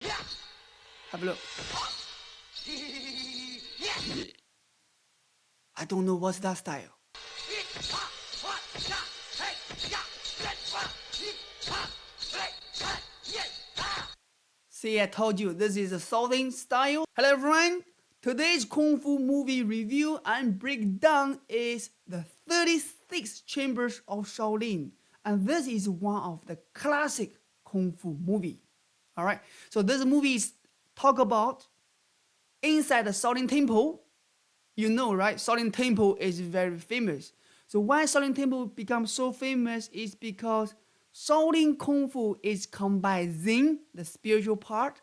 Have a look. I don't know what's that style. See, I told you, this is a Shaolin style. Hello everyone, today's Kung Fu movie review and breakdown is the 36 Chambers of Shaolin. And this is one of the classic Kung Fu movie. Alright, so this movie is talk about inside the Shaolin Temple. You know, right? Shaolin Temple is very famous. So why Shaolin Temple becomes so famous is because Shaolin Kung Fu is combining the spiritual part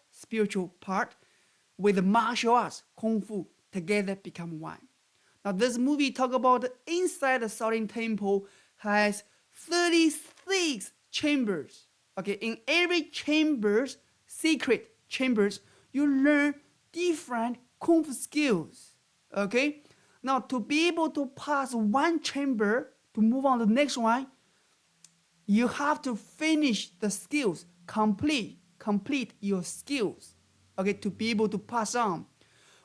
with the martial arts, Kung Fu, together become one. Now this movie talk about inside the Shaolin Temple has 36 chambers. Okay, in every chambers, secret chambers, you learn different Kung Fu skills. Okay, now to be able to pass one chamber to move on to the next one, you have to finish the skills, complete your skills, okay, to be able to pass on.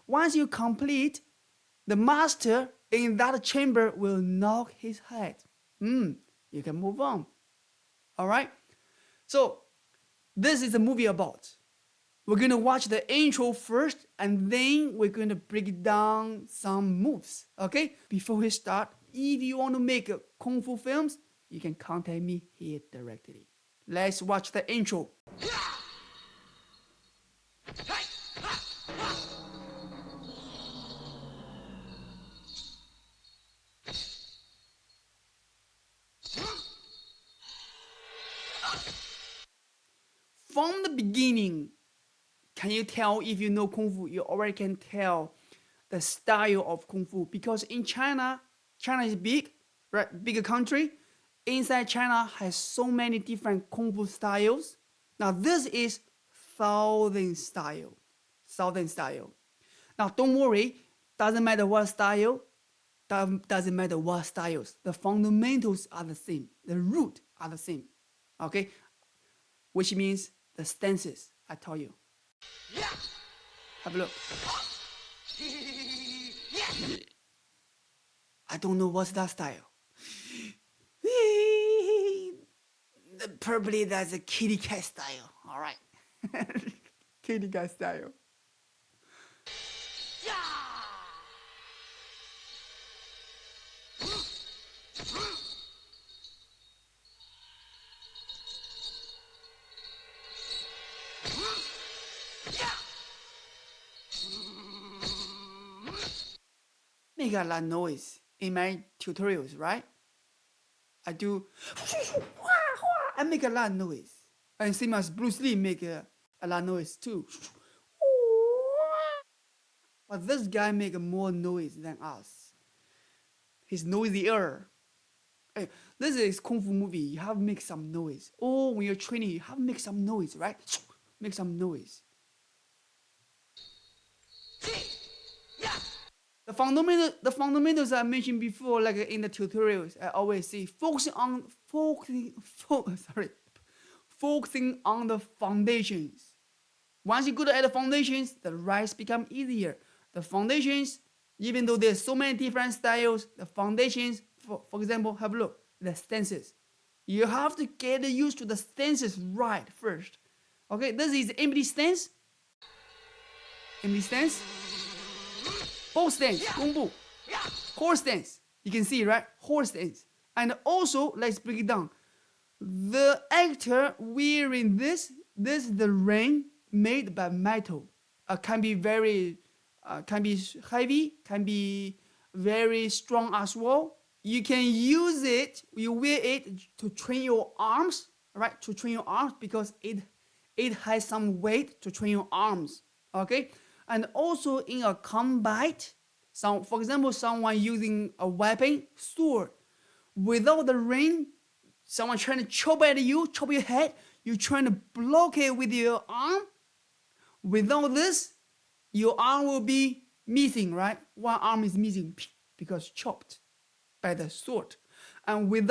Once you complete, the master in that chamber will knock his head. You can move on. All right. So this is a movie about. We're going to watch the intro first, and then we're going to break down some moves, okay? Before we start, if you want to make Kung Fu films, you can contact me here directly. Let's watch the intro. From the beginning, can you tell if you know Kung Fu? You already can tell the style of Kung Fu. Because in China is big, right? Bigger country. Inside China has so many different Kung Fu styles. Now this is Southern style. Now don't worry, doesn't matter what style, doesn't matter what styles. The fundamentals are the same. The root are the same. Okay? Which means the stances, I told you. Have a look. I don't know what's that style. Probably that's a kitty cat style. Alright. Kitty cat style. Make a lot of noise in my tutorials, right? I do. I make a lot of noise. And same as Bruce Lee make a lot of noise too. But this guy make more noise than us. He's noisier. Hey, this is Kung Fu movie. You have to make some noise. Oh, when you're training, you have to make some noise, right? Make some noise. The fundamentals I mentioned before, like in the tutorials, I always say focusing on the foundations. Once you go at the foundations, the rest become easier. The foundations, even though there's so many different styles, the foundations, for example, have a look, the stances. You have to get used to the stances right first. Okay, this is empty stance. Empty stance. Both stance, Gong Bu. Horse stance. You can see, right? Horse stance. And also, let's break it down. The actor wearing this is the ring made by metal. Can be very, can be heavy, can be very strong as well. You can use it, you wear it to train your arms, right? To train your arms because it has some weight to train your arms, okay? And also in a combat, for example, someone using a weapon, sword, without the ring, someone trying to chop at you, chop your head, you're trying to block it with your arm. Without this, your arm will be missing, right? One arm is missing because chopped by the sword. And with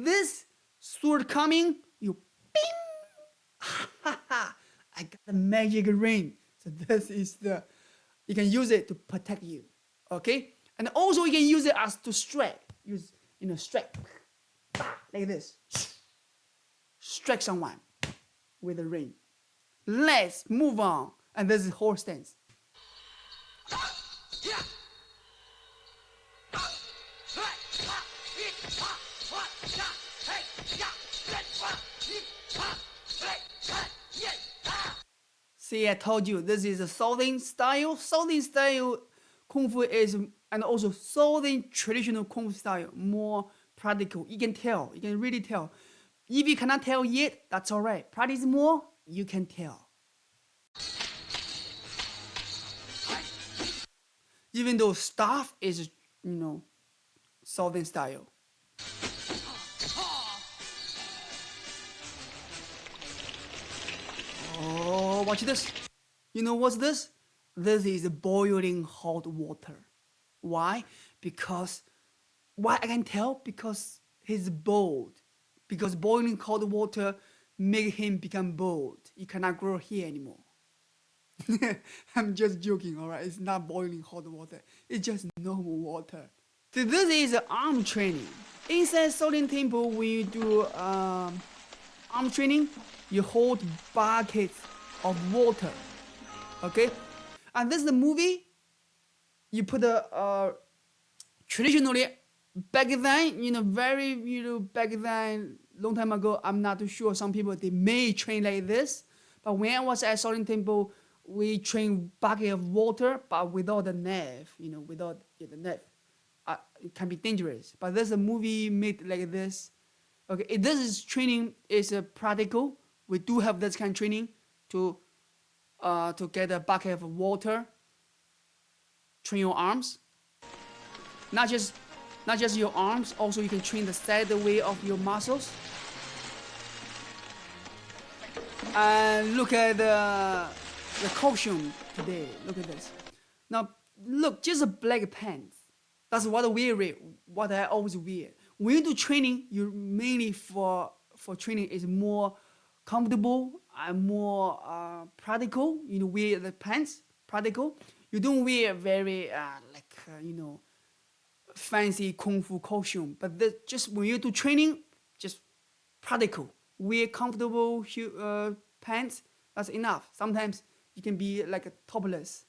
this sword coming, you bing, I got the magic ring. So this is the, you can use it to protect you. Okay? And also you can use it as to strike. Use, strike like this. Strike someone with a ring. Let's move on. And this is horse stance. See, I told you this is a Southern style. Southern style Kung Fu is, and also Southern traditional Kung Fu style, more practical. You can tell, you can really tell. If you cannot tell yet, that's alright. Practice more, you can tell. Even though staff is, Southern style. Oh, watch this. You know what's this? This is boiling hot water. Why? Because, why I can tell? Because he's bold. Because boiling cold water make him become bold. He cannot grow hair anymore. I'm just joking, alright? It's not boiling hot water. It's just normal water. So this is arm training. Inside Shaolin Temple, when you do arm training, you hold buckets of water. Okay? And this is the movie. You put traditionally back then, back then, long time ago, I'm not too sure. Some people they may train like this, but when I was at Shaolin Temple, we train bucket of water, but without the knife. Without the knife, it can be dangerous. But there's a movie made like this. Okay, this is training is practical. We do have this kind of training to get a bucket of water. Train your arms. Not just your arms. Also, you can train the side way of your muscles. And look at the costume today. Look at this. Now, look, just a black pants. That's what what I always wear. When you do training, you mainly for training is more comfortable and more practical. Wear the pants, practical. You don't wear very fancy kung fu costume, but just when you do training, just practical. Wear comfortable pants. That's enough. Sometimes you can be like a topless.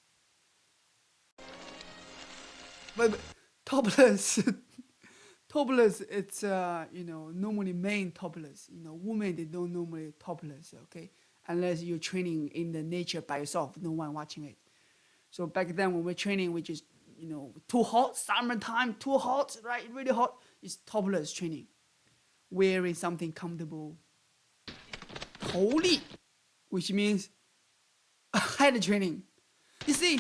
But topless, topless. It's normally men topless. Women they don't normally topless. Okay, unless you're training in the nature by yourself, no one watching it. So back then when we're training, we just too hot, summertime, too hot, right? Really hot. It's topless training, wearing something comfortable. 头力, which means head training. You see.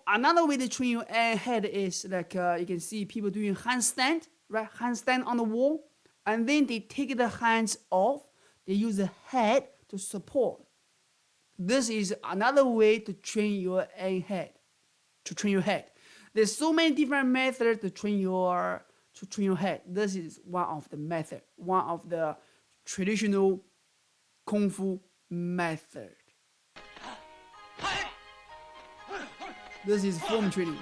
Another way to train your head is like you can see people doing handstand, right? Handstand on the wall, and then they take the hands off. They use the head to support. This is another way to train your head. To train your head, there's so many different methods to train your head. This is one of the method, one of the traditional kung fu method. This is form training.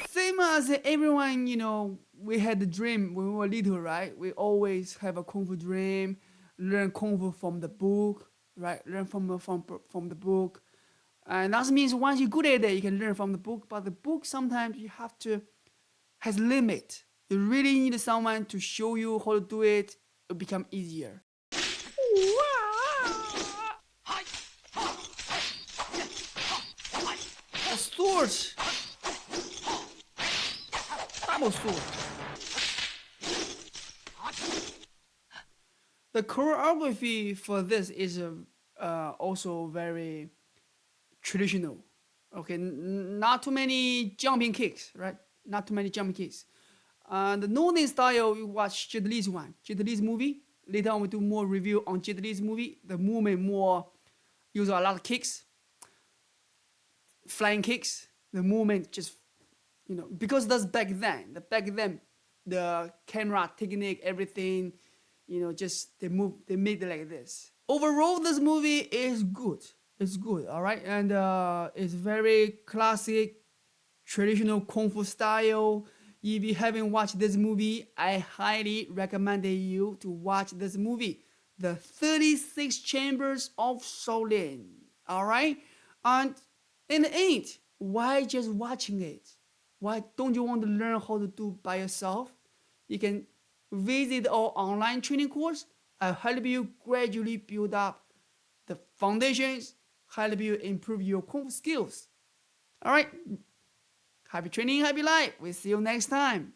Same as everyone, we had the dream when we were little, right? We always have a kung fu dream, learn kung fu from the book, right? Learn from the book. And that means once you're good at it, you can learn from the book. But the book sometimes you have to, has limit. You really need someone to show you how to do it. It'll become easier. Sword, double sword. The choreography for this is also very traditional. Okay, not too many jumping kicks, right? Not too many jumping kicks. The Northern style, you watch Jet Li's one, Jet Li's movie. Later on, we do more review on Jet Li's movie. The movement more use a lot of kicks. Flying kicks, the movement just, because that's back then. The camera technique, everything, just they made it like this. Overall, this movie is good. It's good, all right, and it's very classic, traditional kung fu style. If you haven't watched this movie, I highly recommend you to watch this movie, The 36 Chambers of Shaolin. All right, and in the end, why just watching it? Why don't you want to learn how to do by yourself? You can visit our online training course. I'll help you gradually build up the foundations, help you improve your kung fu skills. All right, happy training, happy life. We'll see you next time.